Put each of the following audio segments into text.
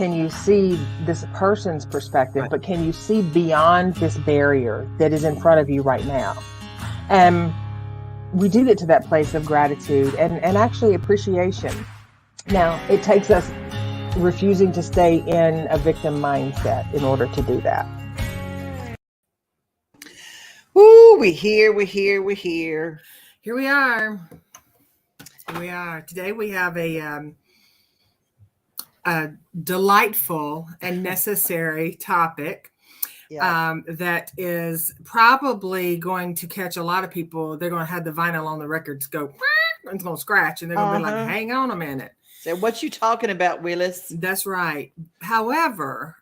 can you see this person's perspective, but can you see beyond this barrier that is in front of you right now? And we do get to that place of gratitude and actually appreciation. Now, it takes us refusing to stay in a victim mindset in order to do that. Ooh, we're here. Here we are. Today we have a delightful and necessary topic that is probably going to catch a lot of people. They're going to have the vinyl on the records go, and it's going to scratch, and they're going to be like, hang on a minute. So what you talking about, Willis? That's right. However,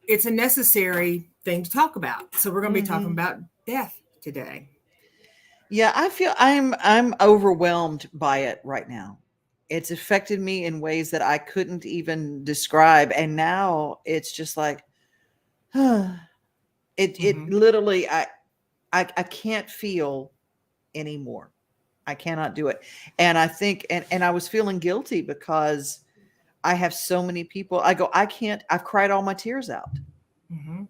it's a necessary thing to talk about. So we're going to be talking about death today. Yeah, I feel I'm overwhelmed by it right now. It's affected me in ways that I couldn't even describe. And now it's just like, it literally, I can't feel anymore. I cannot do it. And I think, and I was feeling guilty because I have so many people. I can't, I've cried all my tears out. Mm-hmm.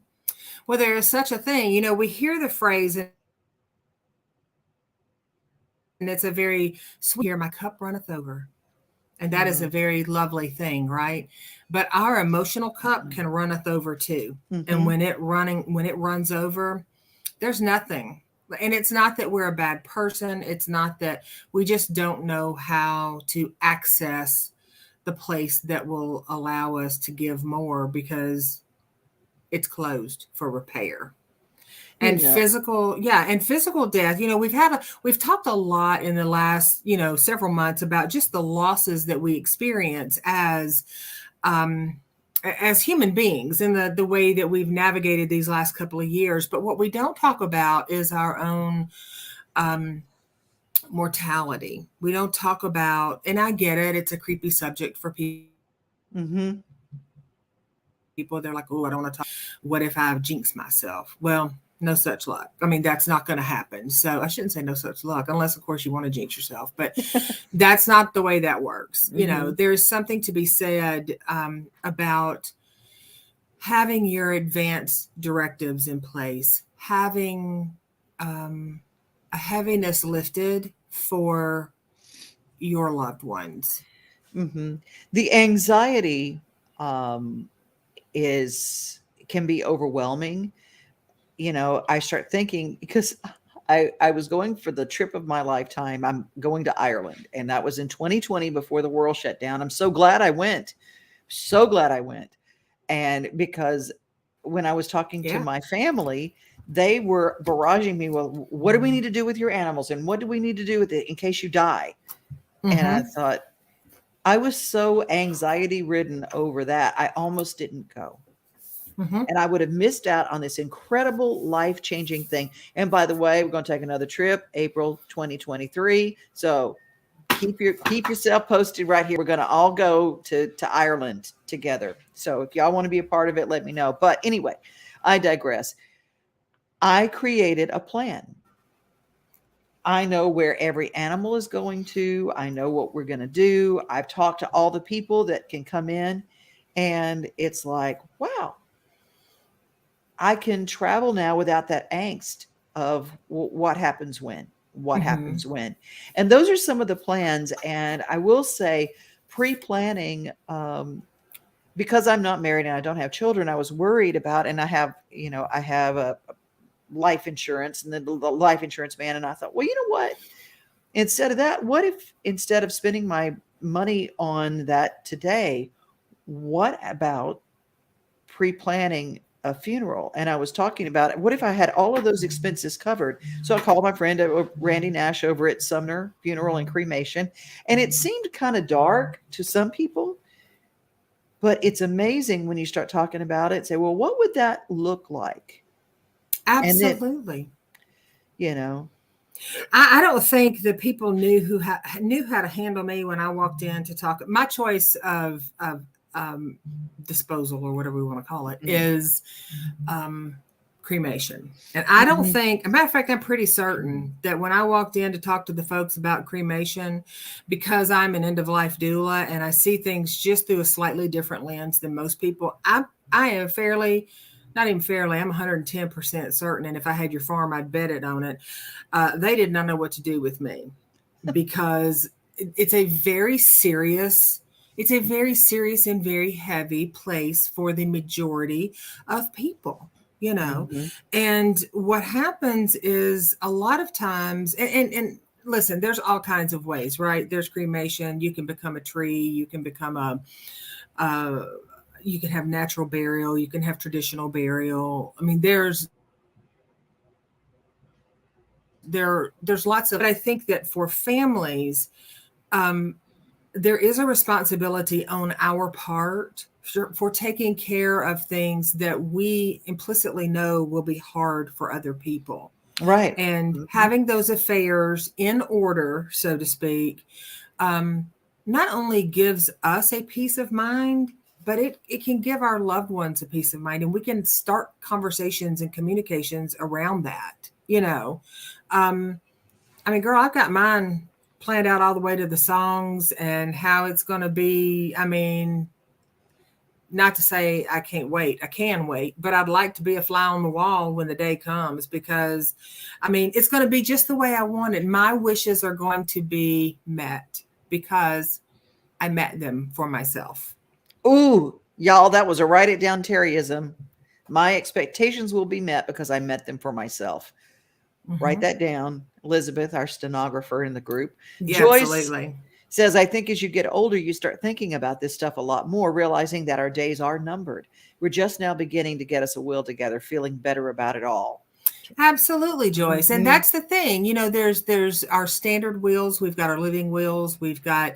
Well, there is such a thing. You know, we hear the phrase, and it's a very sweet, here, my cup runneth over. And that is a very lovely thing, right? But our emotional cup can runneth over too. And when it runs over, there's nothing. And it's not that we're a bad person. It's not that we just don't know how to access the place that will allow us to give more because it's closed for repair. And physical death. You know, we've talked a lot in the last, several months about just the losses that we experience as human beings and the way that we've navigated these last couple of years. But what we don't talk about is our own mortality. We don't talk about, and I get it, it's a creepy subject for people. People, they're like, oh, I don't want to talk. What if I've jinxed myself? Well, no such luck. I mean, that's not going to happen. So I shouldn't say no such luck, unless, of course, you want to jinx yourself. But that's not the way that works. You know, there's something to be said about having your advance directives in place, having a heaviness lifted for your loved ones. The anxiety can be overwhelming. You know, I start thinking, because I was going for the trip of my lifetime. I'm going to Ireland, and that was in 2020 before the world shut down. I'm so glad I went. And because when I was talking to my family, they were barraging me. Well, what do we need to do with your animals? And what do we need to do with it in case you die? And I thought, I was so anxiety ridden over that. I almost didn't go. And I would have missed out on this incredible life-changing thing. And by the way, we're going to take another trip, April 2023. So keep yourself posted right here. We're going to all go to Ireland together. So if y'all want to be a part of it, let me know. But anyway, I digress. I created a plan. I know where every animal is going to. I know what we're going to do. I've talked to all the people that can come in, and it's like, wow, I can travel now without that angst of what happens when, happens when. And those are some of the plans. And I will say pre-planning, because I'm not married and I don't have children, I was worried about, and I have a life insurance, and then the life insurance man. And I thought, well, you know what? Instead of that, what if instead of spending my money on that today, what about pre-planning a funeral? And I was talking about it. What if I had all of those expenses covered? So I called my friend Randy Nash over at Sumner Funeral and Cremation, and it seemed kind of dark to some people, but it's amazing when you start talking about it. Say, well, what would that look like? Absolutely. Then, I don't think that people knew how to handle me when I walked in to talk. My choice of disposal, or whatever we want to call it, is cremation. And I don't think, as a matter of fact, I'm pretty certain that when I walked in to talk to the folks about cremation, because I'm an end of life doula and I see things just through a slightly different lens than most people, I am fairly, not even fairly, I'm 110% certain. And if I had your farm, I'd bet it on it. They did not know what to do with me because it's a very serious and very heavy place for the majority of people. And what happens is a lot of times, and listen, there's all kinds of ways, right? There's cremation. You can become a tree. You can become you can have natural burial. You can have traditional burial. I mean, there's lots of, but I think that for families, there is a responsibility on our part for taking care of things that we implicitly know will be hard for other people. Right. And having those affairs in order, so to speak, not only gives us a peace of mind, but it can give our loved ones a peace of mind. And we can start conversations and communications around that, I mean, girl, I've got mine planned out all the way to the songs and how it's going to be. I mean, not to say I can't wait. I can wait, but I'd like to be a fly on the wall when the day comes because, I mean, it's going to be just the way I want it. My wishes are going to be met because I met them for myself. Ooh, y'all, that was a write it down Terryism. My expectations will be met because I met them for myself. Write that down. Elizabeth, our stenographer in the group. Yeah, Joyce absolutely. Says, I think as you get older, you start thinking about this stuff a lot more, realizing that our days are numbered. We're just now beginning to get us a will together, feeling better about it all. Absolutely, Joyce. And that's the thing, there's our standard wills. We've got our living wills. We've got,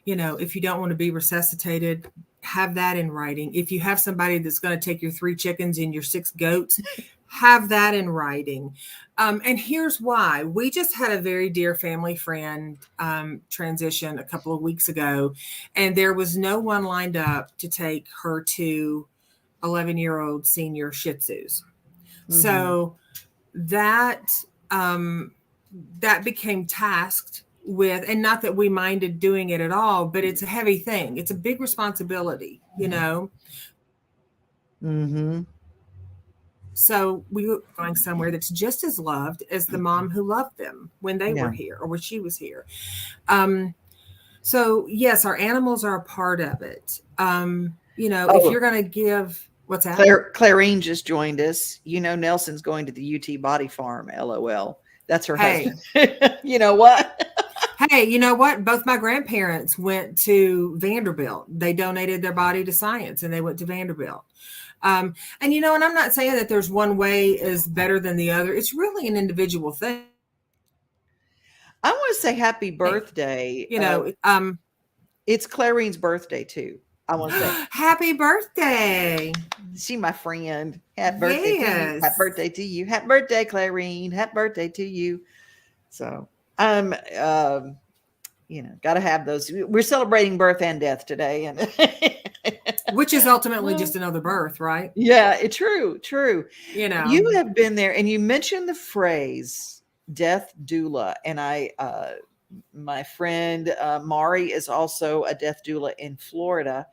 if you don't want to be resuscitated, have that in writing. If you have somebody that's going to take your 3 chickens and your 6 goats, have that in writing. And here's why. We just had a very dear family friend transition a couple of weeks ago, and there was no one lined up to take her 2 11-year-old senior Shih Tzus. So that became tasked with, and not that we minded doing it at all, but it's a heavy thing. It's a big responsibility, So we were going somewhere that's just as loved as the mom who loved them when they were here or when she was here. So yes, our animals are a part of it. If you're going to give, what's that? Clarine just joined us. Nelson's going to the UT Body Farm. LOL. That's her husband. You know what? Hey, you know what? Both my grandparents went to Vanderbilt. They donated their body to science and they went to Vanderbilt. And I'm not saying that there's one way is better than the other. It's really an individual thing. I want to say happy birthday. It's Clarine's birthday too. I want to say happy birthday. She my friend. Happy birthday to you. Happy birthday to you. Happy birthday, Clarine. Happy birthday to you. So got to have those. We're celebrating birth and death today, and which is ultimately just another birth, right? Yeah, true. You have been there, and you mentioned the phrase death doula, and my friend Mari is also a death doula in Florida.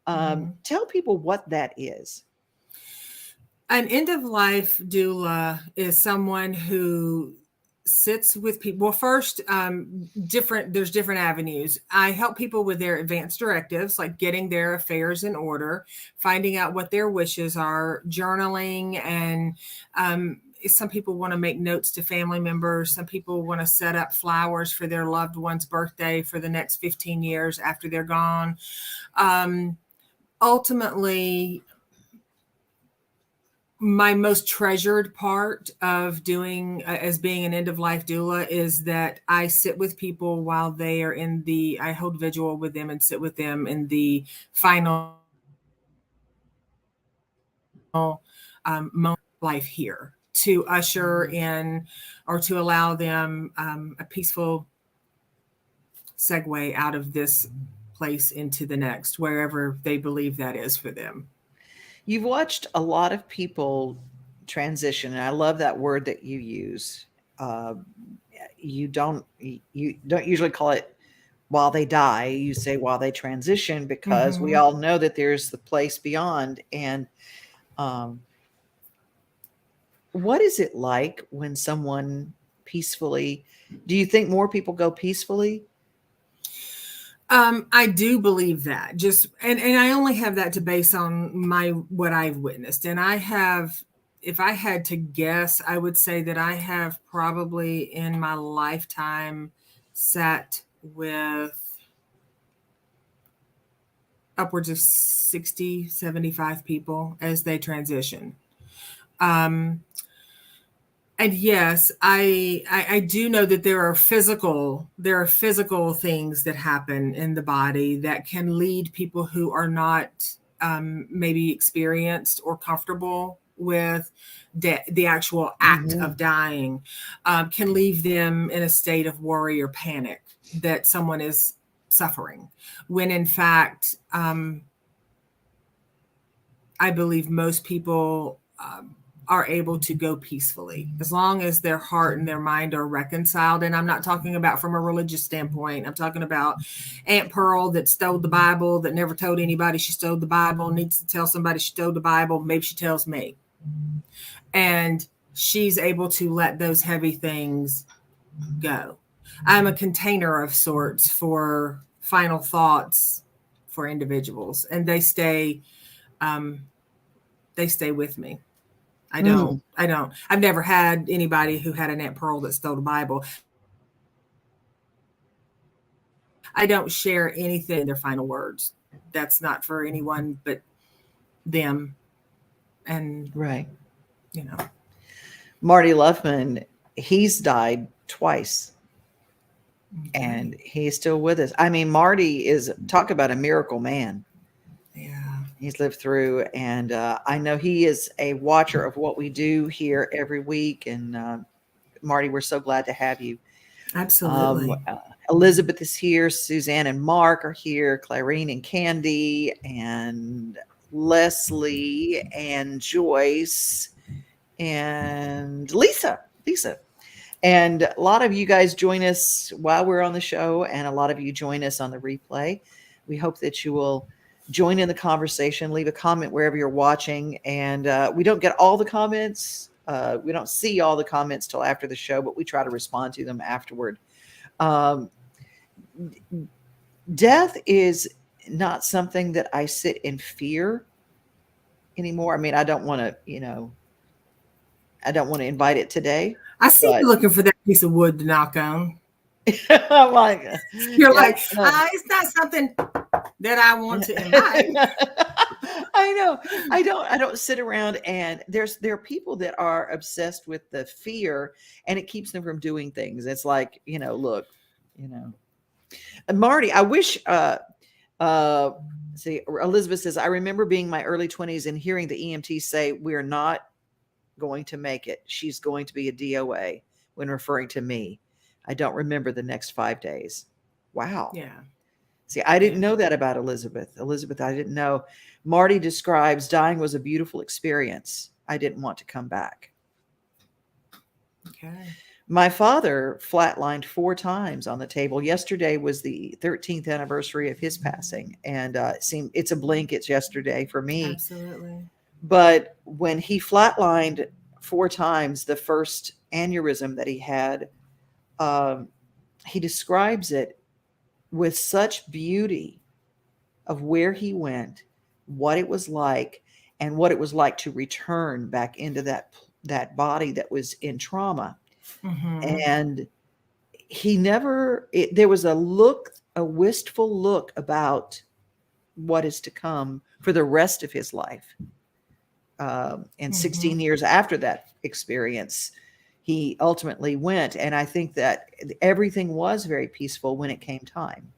Tell people what that is. An end of life doula is someone who sits with people. Well, first, there's different avenues. I help people with their advanced directives, like getting their affairs in order, finding out what their wishes are, journaling, and some people want to make notes to family members. Some people want to set up flowers for their loved one's birthday for the next 15 years after they're gone. Ultimately, my most treasured part of doing as being an end of life doula is that I sit with people while they are I hold vigil with them and sit with them in the final moment of life here to usher in or to allow them a peaceful segue out of this place into the next, wherever they believe that is for them. You've watched a lot of people transition, and I love that word that you use. You don't usually call it while they die. You say while they transition, because we all know that there's the place beyond. And what is it like when someone peacefully, do you think more people go peacefully? I do believe that, and I only have that to base on what I've witnessed. And I have, if I had to guess, I would say that I have probably in my lifetime sat with upwards of 60, 75 people as they transition. And yes, I do know that there are physical things that happen in the body that can lead people who are not maybe experienced or comfortable with the actual act of dying, can leave them in a state of worry or panic that someone is suffering, when in fact, I believe most people are able to go peacefully as long as their heart and their mind are reconciled. And I'm not talking about from a religious standpoint. I'm talking about Aunt Pearl that stole the Bible, that never told anybody she stole the Bible, needs to tell somebody she stole the Bible. Maybe she tells me. And she's able to let those heavy things go. I'm a container of sorts for final thoughts for individuals, and they stay with me. I've never had anybody who had an Aunt Pearl that stole the Bible. I don't share anything in their final words. That's not for anyone but them. And right. Marty Luffman, he's died twice. Okay. And he's still with us. I mean, Marty is, talk about a miracle man. Yeah. He's lived through, and I know he is a watcher of what we do here every week. And Marty, we're so glad to have you. Absolutely. Elizabeth is here. Suzanne and Mark are here. Clarine and Candy and Leslie and Joyce and Lisa. And a lot of you guys join us while we're on the show, and a lot of you join us on the replay. We hope that you will join in the conversation, leave a comment wherever you're watching. And we don't get all the comments. We don't see all the comments till after the show, but we try to respond to them afterward. Death is not something that I sit in fear anymore. I mean, I don't want to invite it today. I see you looking for that piece of wood to knock on. I'm like, you're like, it's not something that I want to invite. I know. I don't sit around, and there are people that are obsessed with the fear, and it keeps them from doing things. It's like, look, Marty, I wish, see, Elizabeth says, I remember being in my early 20s and hearing the EMT say, we're not going to make it. She's going to be a DOA, when referring to me. I don't remember the next 5 days. Wow. Yeah. See, I didn't know that about Elizabeth. I didn't know. Marty describes dying was a beautiful experience. I didn't want to come back. Okay. My father flatlined 4 times on the table. Yesterday was the 13th anniversary of his passing. And it's a blink. It's yesterday for me. Absolutely. But when he flatlined 4 times, the first aneurysm that he had, he describes it with such beauty of where he went, what it was like, and what it was like to return back into that body that was in trauma. And he there was a wistful look about what is to come for the rest of his life. And 16 years after that experience, he ultimately went. And I think that everything was very peaceful when it came time.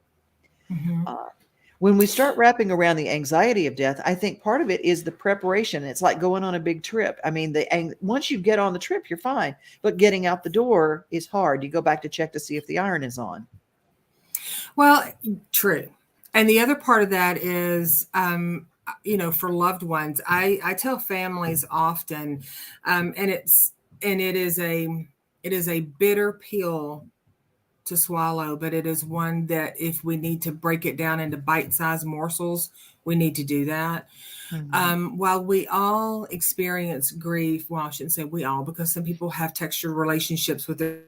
When we start wrapping around the anxiety of death, I think part of it is the preparation. It's like going on a big trip. I mean, once you get on the trip, you're fine. But getting out the door is hard. You go back to check to see if the iron is on. Well, true. And the other part of that is for loved ones, I tell families often, and it is a bitter pill to swallow, but it is one that if we need to break it down into bite-sized morsels, we need to do that. While we all experience grief, well, I shouldn't say we all, because some people have textured relationships with their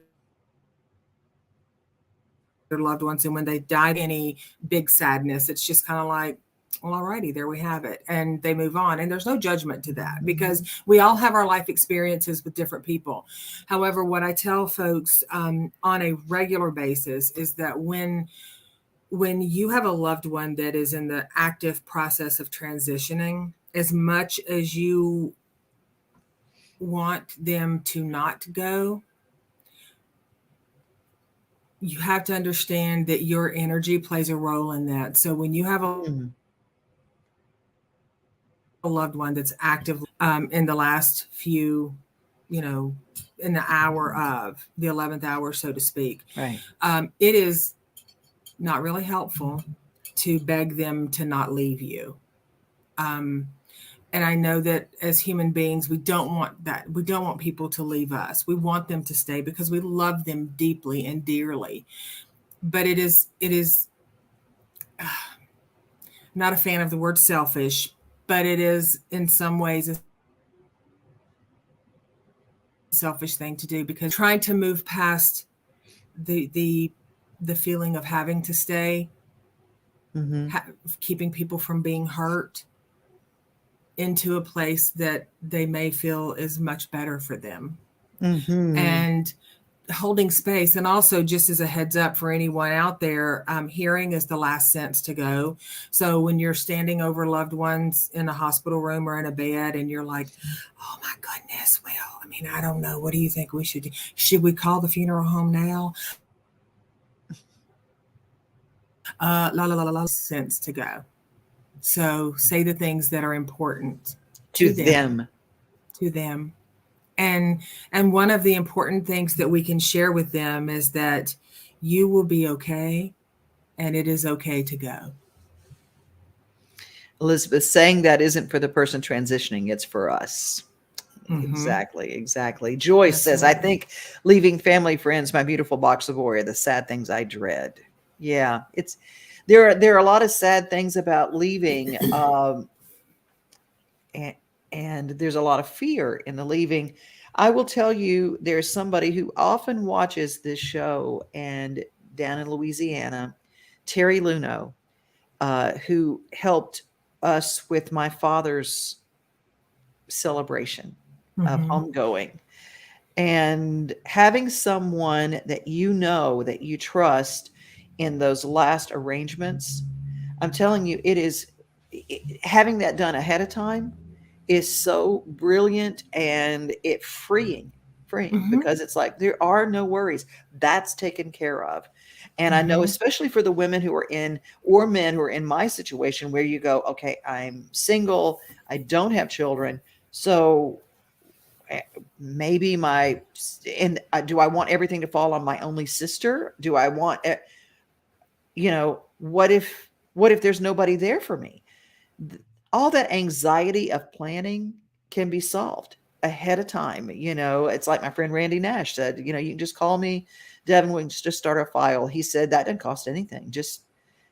loved ones, and when they die, any big sadness, it's just kind of like, well, alrighty, there we have it, and they move on, and there's no judgment to that, because we all have our life experiences with different people. However, what I tell folks on a regular basis is that when you have a loved one that is in the active process of transitioning, as much as you want them to not go, you have to understand that your energy plays a role in that. So when you have a loved one that's active in the last few, in the hour of the 11th hour, so to speak, right. It is not really helpful to beg them to not leave you. And I know that as human beings, we don't want that. We don't want people to leave us. We want them to stay because we love them deeply and dearly. But it is I'm not a fan of the word selfish, but it is in some ways a selfish thing to do, because trying to move past the feeling of having to stay, keeping people from being hurt, into a place that they may feel is much better for them. And holding space. And also, just as a heads up for anyone out there, hearing is the last sense to go. So when you're standing over loved ones in a hospital room or in a bed and you're like, oh my goodness, well, I mean, I don't know. What do you think we should do? Should we call the funeral home now? Sense to go. So say the things that are important to them. And one of the important things that we can share with them is that you will be okay, and it is okay to go. Elizabeth, saying that isn't for the person transitioning, it's for us. Exactly. Joyce says, I think leaving family, friends, my beautiful box of Oreo, the sad things I dread. Yeah, there are a lot of sad things about leaving, and there's a lot of fear in the leaving. I will tell you, there's somebody who often watches this show, and down in Louisiana, Terri Luno, who helped us with my father's celebration of homegoing. And having someone that that you trust in those last arrangements, I'm telling you, having that done ahead of time is so brilliant, and it freeing because it's like there are no worries. That's taken care of. And I know, especially for the women who are or men who are in my situation, where you go, okay, I'm single, I don't have children, so maybe do I want everything to fall on my only sister? Do I want what if there's nobody there for me? All that anxiety of planning can be solved ahead of time. It's like my friend Randy Nash said, you can just call me, Devon, we can just start a file. He said that doesn't cost anything. Just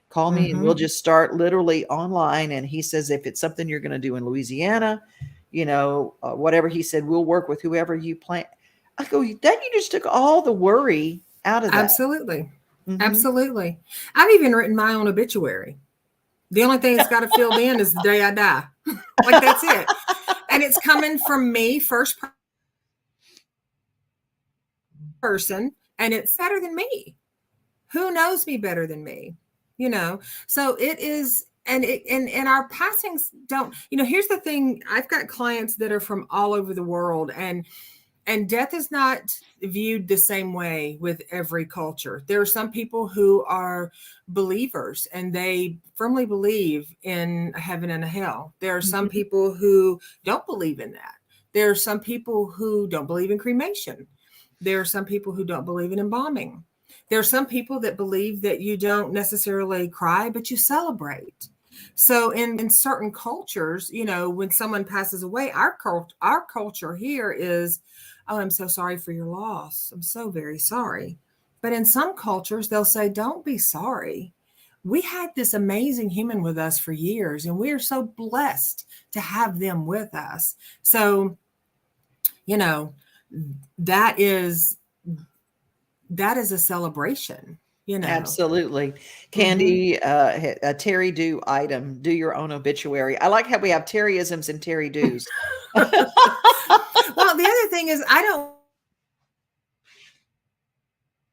call me and we'll just start literally online. And he says, if it's something you're going to do in Louisiana, whatever, he said, we'll work with whoever you plan. I go, then you just took all the worry out of that. Absolutely. Absolutely. I've even written my own obituary. The only thing that's got to fill in is the day I die. Like, that's it. And it's coming from me, first person, and it's better than me. Who knows me better than me? So it is. And our passings don't, here's the thing. I've got clients that are from all over the world, and death is not viewed the same way with every culture. There are some people who are believers and they firmly believe in a heaven and a hell. There are some people who don't believe in that. There are some people who don't believe in cremation. There are some people who don't believe in embalming. There are some people that believe that you don't necessarily cry, but you celebrate. So in certain cultures, when someone passes away, our culture here is, oh, I'm so sorry for your loss. I'm so very sorry. But in some cultures, they'll say, don't be sorry. We had this amazing human with us for years, and we are so blessed to have them with us. So, that is a celebration. Absolutely. Candy, Terri do item, do your own obituary. I like how we have Terryisms and Terri do's. Well, the other thing is, I don't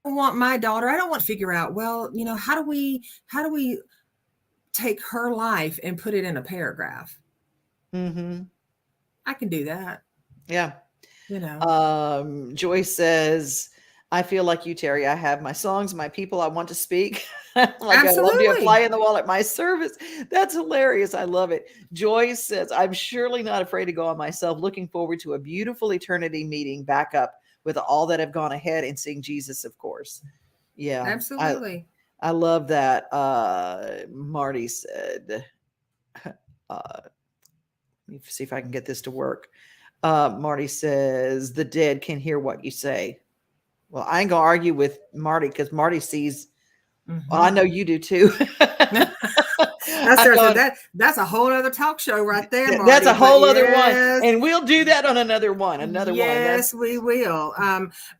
want my daughter, I don't want to figure out, well, how do we take her life and put it in a paragraph? Mm-hmm. I can do that. Yeah. Joyce says, I feel like you, Terri. I have my songs, my people I want to speak. Like, I love to be a fly in the wall at my service. That's hilarious. I love it. Joyce says, I'm surely not afraid to go on myself. Looking forward to a beautiful eternity meeting back up with all that have gone ahead and seeing Jesus, of course. Yeah, absolutely. I love that. Marty said, let me see if I can get this to work. Marty says, the dead can hear what you say. Well, I ain't gonna argue with Marty because Marty sees. Well, I know you do too. That's a whole other talk show right there, Marty. That's a whole other one, and we'll do that on another one. Yes, we will.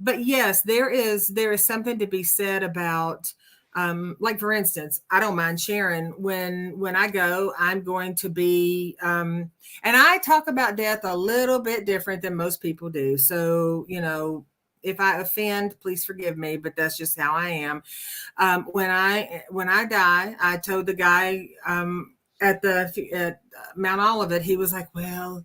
But yes, there is something to be said about. Like, for instance, I don't mind sharing when I go, I'm going to be, and I talk about death a little bit different than most people do. So, if I offend, please forgive me, but that's just how I am. When I die, I told the guy, at Mount Olivet, he was like, well,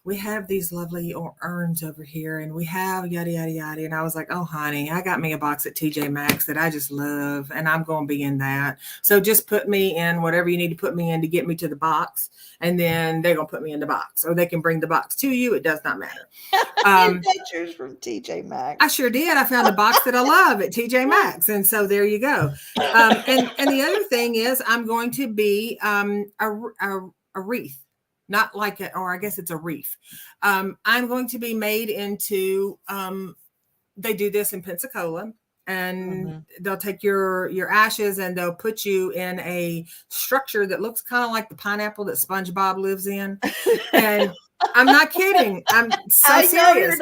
we have these lovely urns over here, and we have yada, yada, yada. And I was like, oh, honey, I got me a box at TJ Maxx that I just love, and I'm going to be in that. So just put me in whatever you need to put me in to get me to the box, and then they're going to put me in the box, or they can bring the box to you. It does not matter. Pictures from TJ Maxx. I sure did. I found a box that I love at TJ Maxx, and so there you go. And the other thing is, I'm going to be a wreath. Not like it, or I guess it's a wreath. I'm going to be made into, they do this in Pensacola, and they'll take your ashes and they'll put you in a structure that looks kind of like the pineapple that SpongeBob lives in. And I'm not kidding. I'm so serious.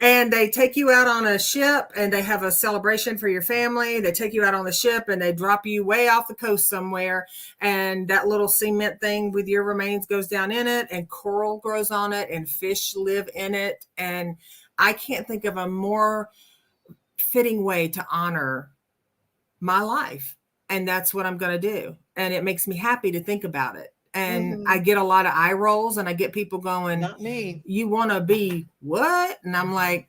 And they take you out on a ship, and they have a celebration for your family. They take you out on the ship, and they drop you way off the coast somewhere. And that little cement thing with your remains goes down in it, and coral grows on it, and fish live in it. And I can't think of a more fitting way to honor my life. And that's what I'm going to do. And it makes me happy to think about it. And I get a lot of eye rolls, and I get people going, not me. You want to be what? And I'm like,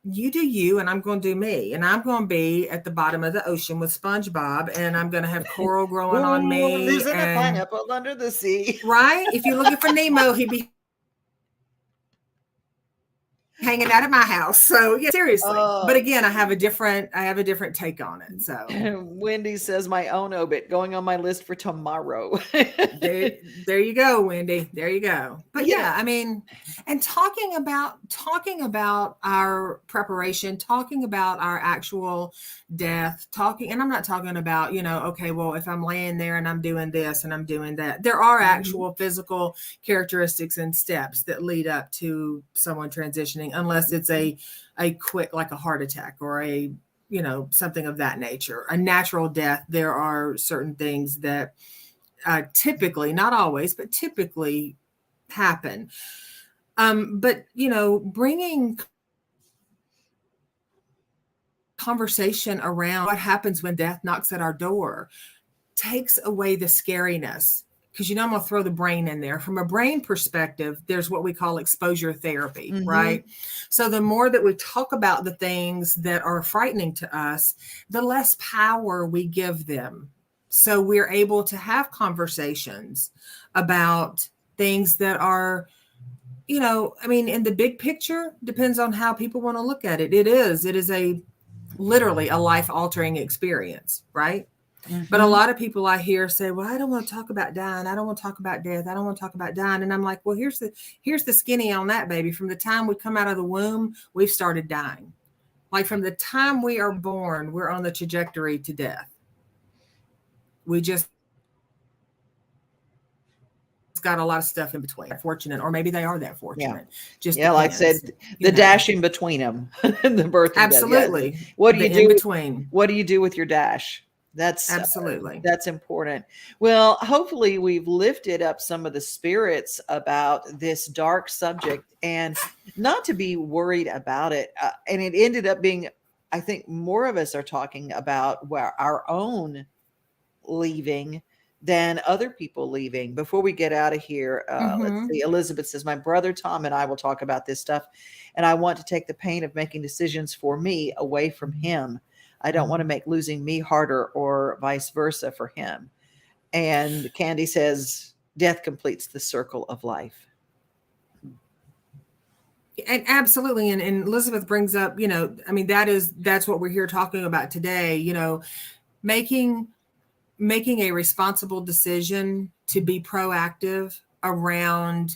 you do you, and I'm going to do me. And I'm going to be at the bottom of the ocean with SpongeBob, and I'm going to have coral growing on me. There's a pineapple under the sea. Right? If you're looking for Nemo, he'd be hanging out at my house. So yeah, seriously. But again, I have a different take on it. So Wendy says, my own obit going on my list for tomorrow. there you go, Wendy. There you go. But yeah, I mean, and talking about our preparation, talking about our actual death, and I'm not talking about, okay, well, if I'm laying there and I'm doing this and I'm doing that, there are actual physical characteristics and steps that lead up to someone transitioning, unless it's a quick, like a heart attack or a, something of that nature. A natural death, there are certain things that typically, not always, but typically happen. But, bringing conversation around what happens when death knocks at our door takes away the scariness. Because, I'm going to throw the brain in there. From a brain perspective, there's what we call exposure therapy, right? So the more that we talk about the things that are frightening to us, the less power we give them. So we're able to have conversations about things that are, in the big picture, depends on how people want to look at it. It is literally a life-altering experience, right? But a lot of people I hear say, well, I don't want to talk about dying. I don't want to talk about death. I don't want to talk about dying. And I'm like, well, here's the skinny on that, baby. From the time we come out of the womb, we've started dying. Like from the time we are born, we're on the trajectory to death. We just got a lot of stuff in between. Fortunate, or maybe they are that fortunate. Just depends. Like I said, the dash in between them, the birth. Absolutely. Yeah. What do you do in between? What do you do with your dash? That's absolutely that's important. Well, hopefully we've lifted up some of the spirits about this dark subject, and not to be worried about it. And it ended up being, I think, more of us are talking about our own leaving than other people leaving. Before we get out of here, let's see. Elizabeth says, my brother Tom and I will talk about this stuff, and I want to take the pain of making decisions for me away from him. I don't want to make losing me harder, or vice versa for him. And Candy says, death completes the circle of life. And absolutely. And Elizabeth brings up, that's what we're here talking about today, making a responsible decision to be proactive around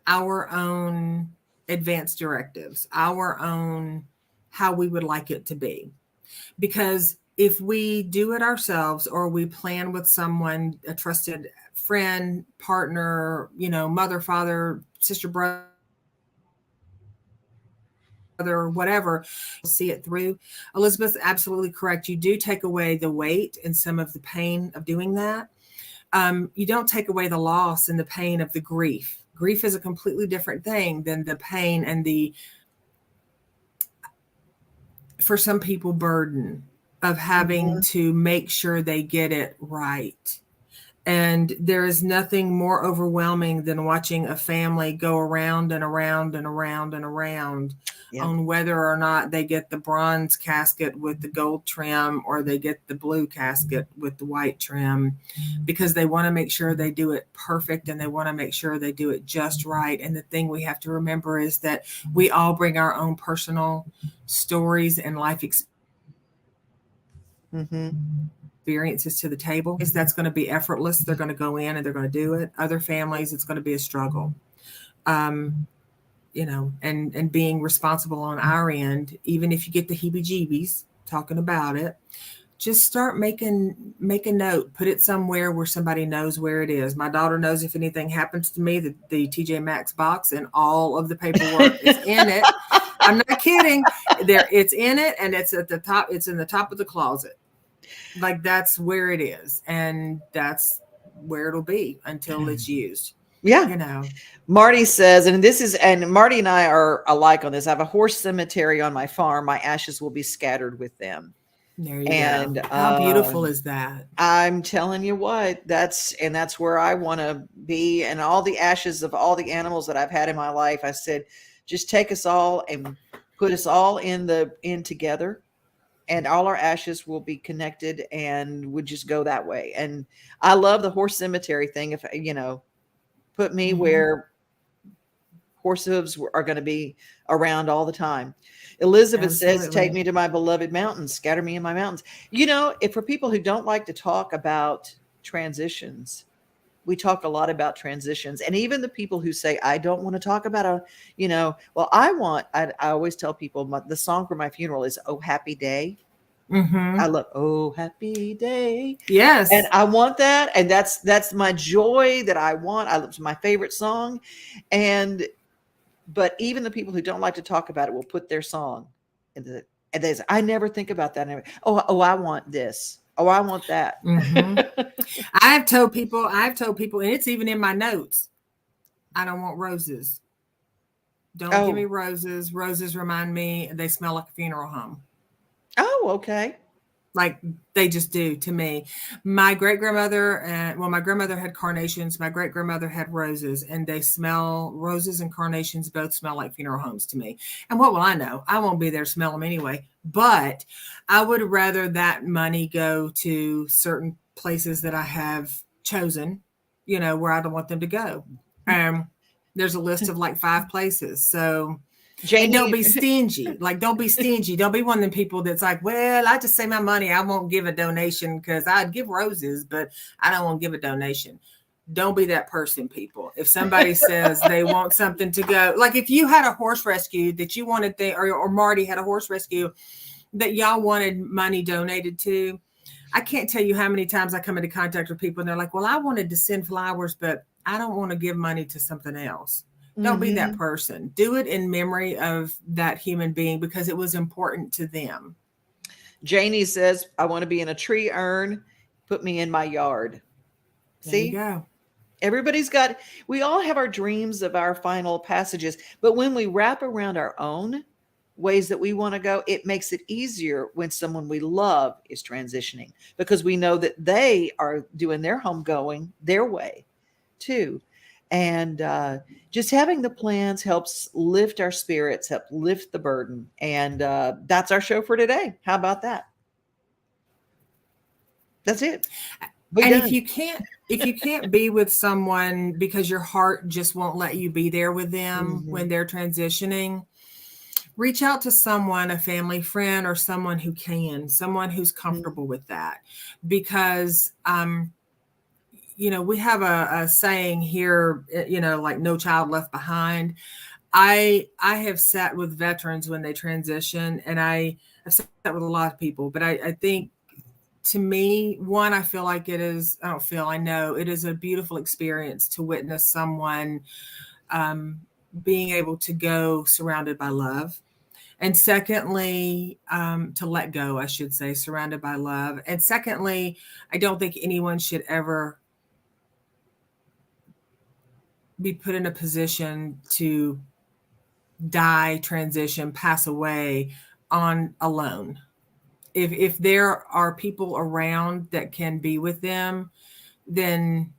our own advanced directives, our own how we would like it to be. Because if we do it ourselves, or we plan with someone, a trusted friend, partner, mother, father, sister, brother, whatever, see it through. Elizabeth's absolutely correct. You do take away the weight and some of the pain of doing that. You don't take away the loss and the pain of the grief. Grief is a completely different thing than the pain and the, for some people, burden of having to make sure they get it right. And there is nothing more overwhelming than watching a family go around and around and around and around on whether or not they get the bronze casket with the gold trim, or they get the blue casket with the white trim, because they want to make sure they do it perfect, and they want to make sure they do it just right. And the thing we have to remember is that we all bring our own personal stories and life experiences to the table. That's going to be effortless. They're going to go in and they're going to do it. Other families, it's going to be a struggle. And being responsible on our end, even if you get the heebie-jeebies talking about it, just start make a note, put it somewhere where somebody knows where it is. My daughter knows if anything happens to me, the TJ Maxx box and all of the paperwork is in it. I'm not kidding. It's in it, and it's at the top. It's in the top of the closet. Like, that's where it is, and that's where it'll be until it's used. Yeah. Marty says, and Marty and I are alike on this. I have a horse cemetery on my farm. My ashes will be scattered with them. There you go. How beautiful is that? I'm telling you what, that's where I want to be. And all the ashes of all the animals that I've had in my life, I said, just take us all and put us all in together, and all our ashes will be connected, and would just go that way. And I love the horse cemetery thing. If put me where horse hooves are going to be around all the time. Elizabeth says, take me to my beloved mountains, scatter me in my mountains. If for people who don't like to talk about transitions, we talk a lot about transitions. And even the people who say, I don't want to talk about I always tell people the song for my funeral is Oh Happy Day. I love Oh Happy Day. Yes. And I want that. And that's my joy that I want. It's my favorite song. But even the people who don't like to talk about it will put their song and they say, I never think about that. Oh, I want this. Oh, I want that. I've told people, and it's even in my notes, I don't want roses. Don't give me roses. Roses remind me, they smell like a funeral home. Oh, okay. Like they just do to me. My great-grandmother, my grandmother had carnations. My great-grandmother had roses, and roses and carnations both smell like funeral homes to me. And what will I know? I won't be there to smell them anyway. But I would rather that money go to certain places that I have chosen, where I don't want them to go. There's a list of like 5 places. So Jamie, and don't be stingy. Like, don't be stingy. Don't be one of them people that's like, well, I just say my money. I won't give a donation because I'd give roses, but I don't want to give a donation. Don't be that person, people. If somebody says they want something to go, like if you had a horse rescue that you wanted, or Marty had a horse rescue that y'all wanted money donated to, I can't tell you how many times I come into contact with people and they're like, well, I wanted to send flowers, but I don't want to give money to something else. Don't be that person. Do it in memory of that human being because it was important to them. Janie says, I want to be in a tree urn. Put me in my yard. There See? you go. We all have our dreams of our final passages, but when we wrap around our own ways that we want to go, it makes it easier when someone we love is transitioning because we know that they are doing their homegoing their way too. And just having the plans helps lift our spirits, help lift the burden. And that's our show for today. How about that? That's it. If you can't be with someone because your heart just won't let you be there with them when they're transitioning, reach out to someone, a family friend, or someone who can, someone who's comfortable with that. Because, we have a saying here, like no child left behind. I have sat with veterans when they transition, and I've sat with a lot of people, but I think, to me, one, I feel like I know it is a beautiful experience to witness someone being able to go surrounded by love. And secondly, to let go, I should say, surrounded by love. And secondly, I don't think anyone should ever be put in a position to die, transition, pass away on alone. If there are people around that can be with them, then,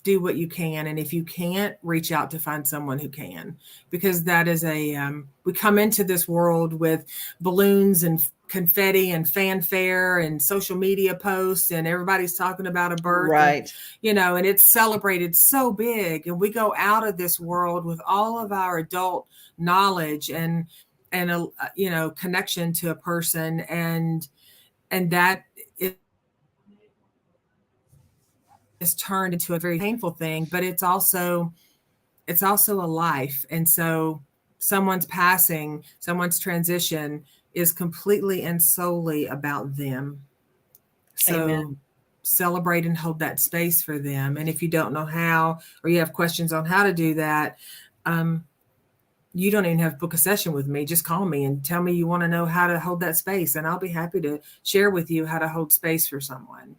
do what you can. And if you can't, reach out to find someone who can, because that is we come into this world with balloons and confetti and fanfare and social media posts, and everybody's talking about a birth, right? And it's celebrated so big. And we go out of this world with all of our adult knowledge and a connection to a person, and that is turned into a very painful thing, but it's also a life. And so someone's passing, someone's transition is completely and solely about them. So Amen. Celebrate and hold that space for them. And if you don't know how, or you have questions on how to do that, you don't even have to book a session with me. Just call me and tell me you want to know how to hold that space, and I'll be happy to share with you how to hold space for someone.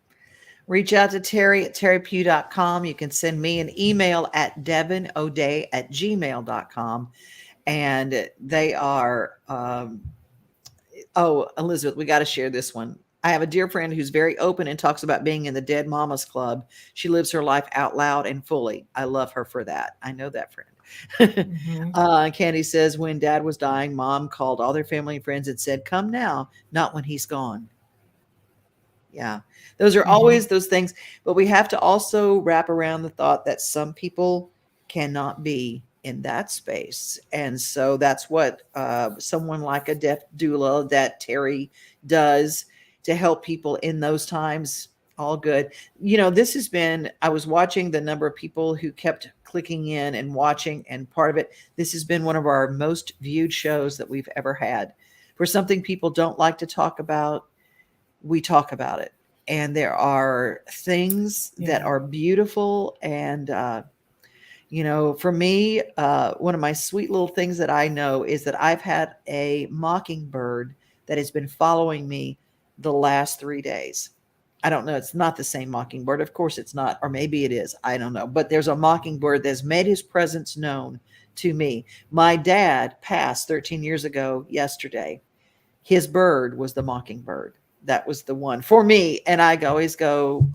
Reach out to Terri at terripugh.com. You can send me an email at devonoday@gmail.com. And they are, Elizabeth, we got to share this one. I have a dear friend who's very open and talks about being in the Dead Mamas Club. She lives her life out loud and fully. I love her for that. I know that friend. Candy says, when Dad was dying, Mom called all their family and friends and said, come now, not when he's gone. Yeah, those are always those things. But we have to also wrap around the thought that some people cannot be in that space. And so that's what someone like a death doula that Terri does to help people in those times. All good. This has been, I was watching the number of people who kept clicking in and watching, and part of it, this has been one of our most viewed shows that we've ever had. For something people don't like to talk about, we talk about it. And there are things that are beautiful. And, for me, one of my sweet little things that I know is that I've had a mockingbird that has been following me the last 3 days. I don't know. It's not the same mockingbird. Of course it's not. Or maybe it is. I don't know. But there's a mockingbird that's made his presence known to me. My dad passed 13 years ago yesterday. His bird was the mockingbird. That was the one for me. And I always go,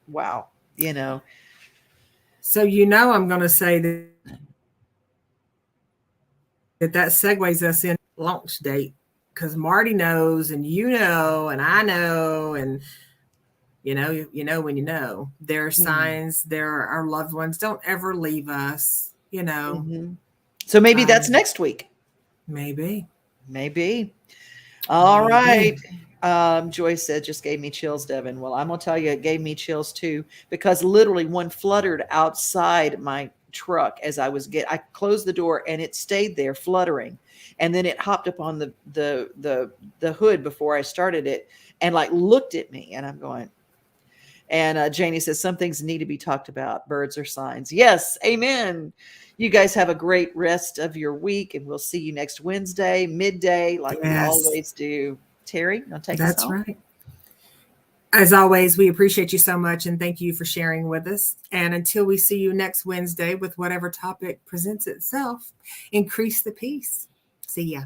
wow, So, I'm going to say that segues us in launch date, because Marty knows, and and I know, and when there are signs, there are our loved ones don't ever leave us, So maybe that's next week. Maybe. All right. Joyce said, just gave me chills, Devon. Well, I'm going to tell you, it gave me chills too, because literally one fluttered outside my truck as I closed the door and it stayed there fluttering. And then it hopped up on the hood before I started it and like looked at me, and I'm going, and Janie says, some things need to be talked about. Birds are signs. Yes. Amen. You guys have a great rest of your week, and we'll see you next Wednesday, midday, like we always do. Terri, you want to take us home? That's right. As always, we appreciate you so much, and thank you for sharing with us. And until we see you next Wednesday with whatever topic presents itself, increase the peace. See ya.